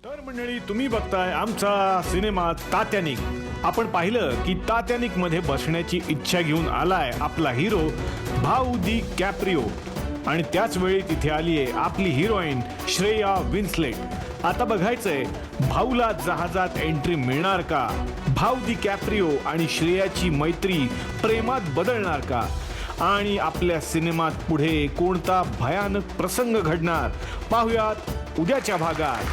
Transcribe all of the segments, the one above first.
तर मंडळी, तुम्ही बघताय आमचा सिनेमा तात्यानिक. आपण पाहिलं की तात्यानिक मध्ये बसण्याची इच्छा घेऊन आलाय आपला हिरो भाऊ दी कॅप्रिओ, आणि त्याच वेळी तिथे आलीये आपली हिरोईन श्रेया विन्सलेट. आता बघायचंय भाऊला जहाजात एंट्री मिळणार का, भाऊ दी कॅप्रिओ आणि श्रेयाची मैत्री प्रेमात बदलणार का, आणि आपल्या सिनेमात पुढे कोणता भयानक प्रसंग घडणार, पाहुयात उद्याच्या भागात.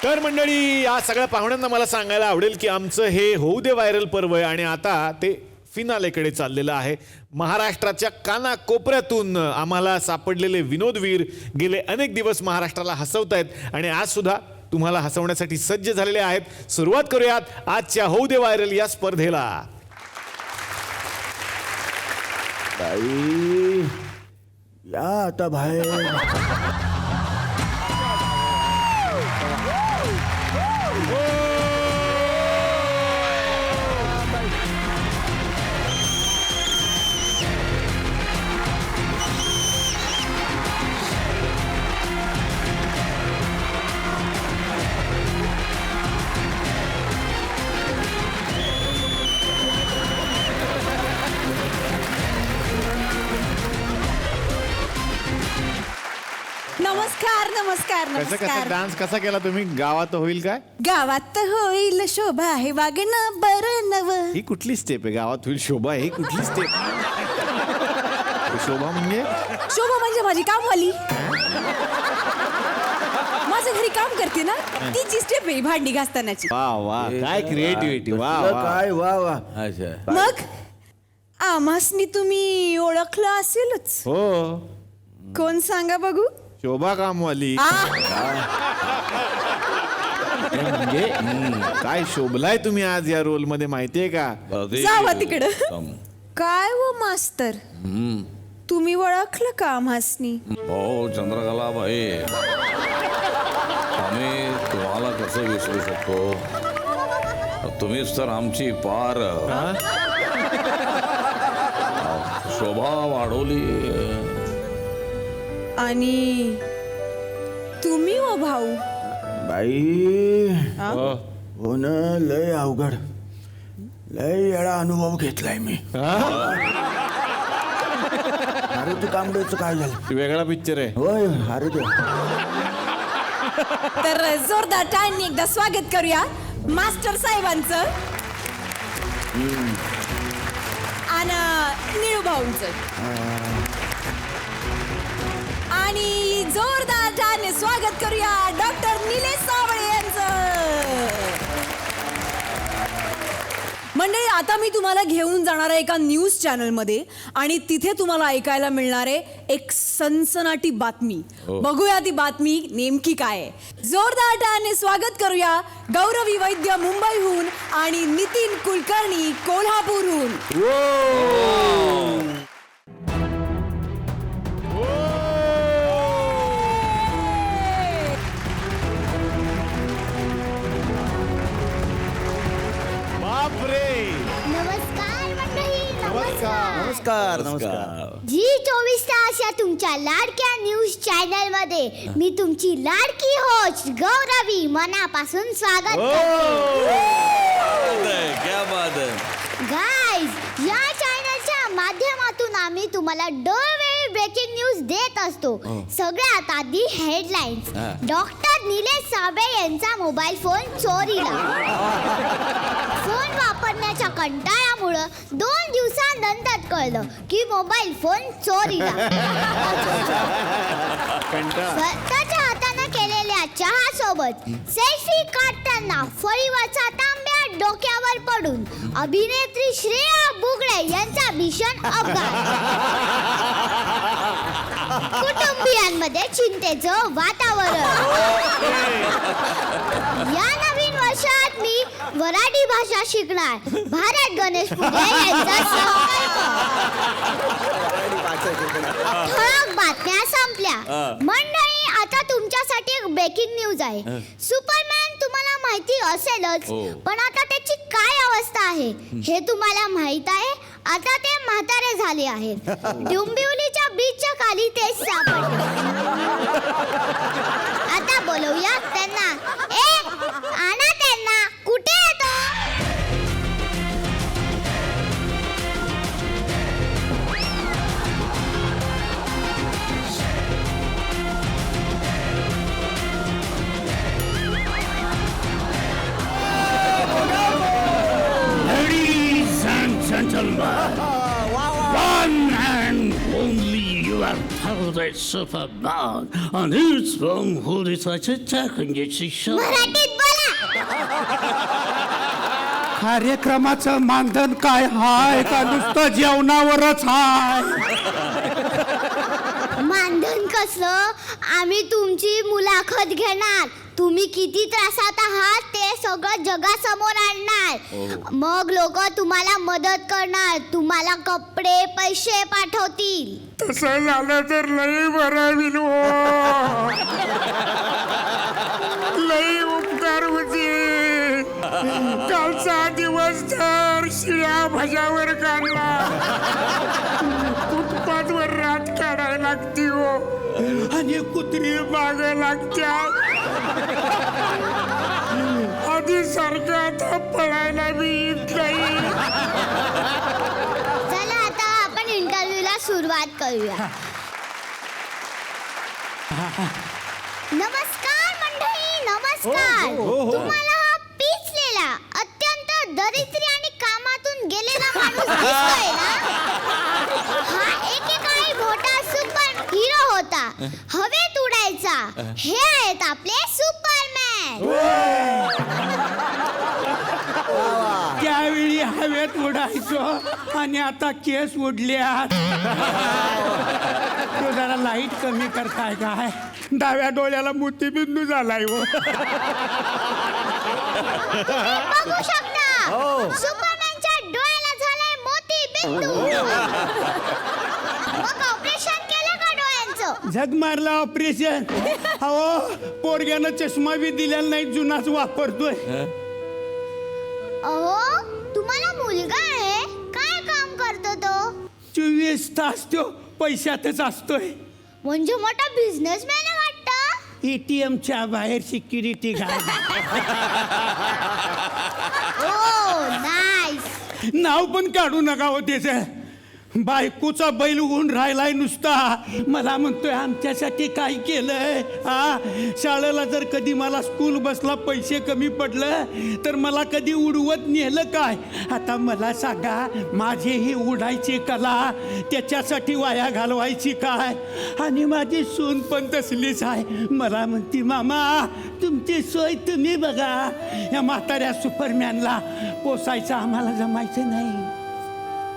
तर मंडळी, या सगळ्या पाहुण्यांना मला सांगायला आवडेल की आमचं हे होऊ दे व्हायरल पर्व आहे आणि आता ते फिनालेकडे चाललेलं आहे. महाराष्ट्राच्या कानाकोपऱ्यातून आम्हाला सापडलेले विनोदवीर गेले अनेक दिवस महाराष्ट्राला हसवतायत आणि आज सुद्धा तुम्हाला हसवण्यासाठी सज्ज झालेले आहेत. सुरुवात करूयात आजच्या होऊ दे व्हायरल या स्पर्धेला. ताई या आता बाहेर. नमस्कार नमस्कार कसं कसं नमस्कार. डान्स कसा केला तुम्ही? गावात होईल काय? गावात होईल शोभा आहे वागणं बरं नव. ही कुठली स्टेप आहे? गावात होईल शोभा, ही कुठली स्टेप? शोभा म्हणजे शोभा म्हणजे माझी कामवाली, माझ्या घरी काम करते ना, तिची स्टेप आहे भांडी घासतानाची. वा वा, काय क्रिएटिव्हिटी. वा तुला वा. काय वा वा. अच्छा मग आम्हासनी तुम्ही ओळखलं असेलच. हो, कोण सांगा बघू? शोभा कामवाली. म्हणजे काय शोभलाय तुम्ही आज या रोल मध्ये माहितीये का? जावा तिकडं. काय व मास्तर, तुम्ही ओळखलं का आम्हासनी? हो चंद्रकला भाई, आम्ही तुम्हाला कसं विसरू शकतो? तुम्हीच तर आमची पार शोभा वाढवली. आणि तुम्ही व भाऊ? बाई हा? हो ना, लय अवघड, लय वेळा अनुभव घेतलाय मी. अरे तू काम द्यायचं काय झालं? वेगळा पिक्चर आहे. होय अरे ते तर जोरदार टाळ्यांनी एकदा स्वागत करूया मास्टर साहेबांचं आणि निळू भाऊंचं. आणि जोरदार टाळ्याने स्वागत करूया डॉक्टर निलेश सावळे यांचं. म्हणजे आता मी तुम्हाला घेऊन जाणार आहे एका न्यूज चॅनलमध्ये आणि तिथे तुम्हाला ऐकायला मिळणार आहे एक सनसनाटी बातमी. बघूया ती बातमी नेमकी काय आहे. जोरदार टाळ्याने स्वागत करूया गौरवी वैद्य मुंबईहून आणि नितीन कुलकर्णी कोल्हापूरहून. बापरे. नमस्कार मंडळी, नमस्कार. नमस्कार नमस्कार. G24 तास या तुमच्या लाडक्या न्यूज चॅनल मध्ये मी तुमची लाडकी होस्ट गौरवी मनापासून स्वागत क्या बात है. गाईज, या चॅनलच्या माध्यमातून आम्ही तुम्हाला दरवेळी ब्रेकिंग न्यूज देत असतो. सगळ्यात आधी हेडलाईन्स. डॉक्टर निलेश साबळे यांचा मोबाईल फोन चोरीला. फोन वापरण्याच्या कंटाळ्यामुळं 2 दिवसानंतर कळलं की मोबाईल फोन चोरीला. स्वतःच्या हाताने केलेल्या चहा सोबत सेल्फी काढताना फळीवरचा तांब्या डोक्यावर पडून अभिनेत्री श्रेया बुगडे यांचा भीषण अपघात. कुटुंबियांमध्ये चिंतेचं वातावरण. या नवीन वर्षात मी वराडी भाषा शिकणार. भारत गणेश पुढे यांचा संकल्प. ठळक बातम्या संपल्या. मंडळी, आता तुमच्यासाठी एक ब्रेकिंग न्यूज आहे. सुपरमॅन तुम्हाला माहिती असेलच, पण आता त्याची काय अवस्था आहे हे तुम्हाला माहित आहे? आता ते म्हातारे झाले आहेत. डोंबिवलीच्या बीचच्या खाली ते सापडले. आता जाऊया त्यांना. आणा त्यांना. कुठे येतो? Ladies and gentlemen, one and only your favorite Superman, and it's from who decided to take show. मराठीत बोला. कार्यक्रमाचं मानधन काय हाय का नुसतं जेवणावरच हाय? मानधन कसं? आम्ही तुमची मुलाखत घेणार. तुम्ही किती त्रासात आहात ते सगळं जगासमोर आणणार. मग लोक तुम्हाला मदत करणार. तुम्हाला कपडे पैसे पाठवतील. तसं झालं तर लई बरं होईल हो. लई उपकार होतील. कालचा दिवस तर शिळ्या भजावर काढला. फुटपाथवर रात काढायला लागती हो. आणि कुत्री माग लागत्या. आधी सारखं आता पळायला बी येत नाही. चला आता आपण इंटरव्ह्यूला सुरुवात करूया. नमस्कार मंडळी, नमस्कार. तुम्हाला हा पिचलेला अत्यंत दरिद्री आणि कामातून गेलेला माणूस दिसतोय ना? हा एकेकाळी मोठा सुपर हिरो होता. हवेत उडायचा. हे आहेत आपले सुपरमॅन. त्यावेळी हवेत उडायचो आणि आता केस उडल्यात. तो जरा लाईट कमी करताय काय? डाव्या डोळ्याला मोतीबिंदू झालाय हो. बघू शकता सुपरमॅनच्या डोळ्याला झालाय मोती बिंदू. मग ऑपरेशन केलं का डोळ्यांचं? झग मारला ऑपरेशन. अहो पोरग्यानं चष्मा बी दिलेला नाही, जुनाच वापरतोय. अहो तुम्हाला मुलगा आहे. काय काम करतो तो? 24 तास तो पैशातच असतोय. म्हणजे मोठा बिझनेसमॅन आहे वाटतं. ATMच्या बाहेर सिक्युरिटी गार्ड. Oh nice. नाव पण काढू नका हो त्याचं. बायकोचा बैल होऊन राहिलाय नुसता. मला म्हणतोय आमच्यासाठी काय केलंय हा? शाळेला जर कधी मला स्कूल बसला पैसे कमी पडलं तर मला कधी उडवत नेलं काय? आता मला सांगा, माझी ही उडायची कला त्याच्यासाठी वाया घालवायची काय? आणि माझी सून पण तसलीच आहे. मला म्हणती मामा तुमची सोय तुम्ही बघा. या म्हाताऱ्या सुपरमॅनला पोसायचं आम्हाला जमायचं नाही.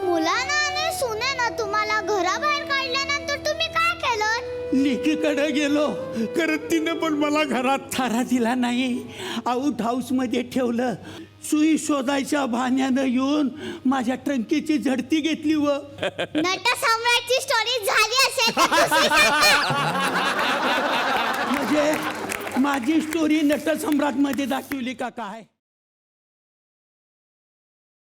मुलानं आणि सुनेनं तुम्हाला घराबाहेर काढल्यानंतर तुम्ही काय केलं? लेकीकडे गेलो, करत तिनं पण मला घरात थारा दिला नाही. आऊट हाऊसमध्ये ठेवलं. सुई शोधायच्या बहाण्यानं येऊन माझ्या ट्रंकीची झडती घेतली व नट सम्राटची स्टोरी झाली असेल तर दुसरी सांगा. म्हणजे माझी स्टोरी नटसम्राटमध्ये दाखवली का काय?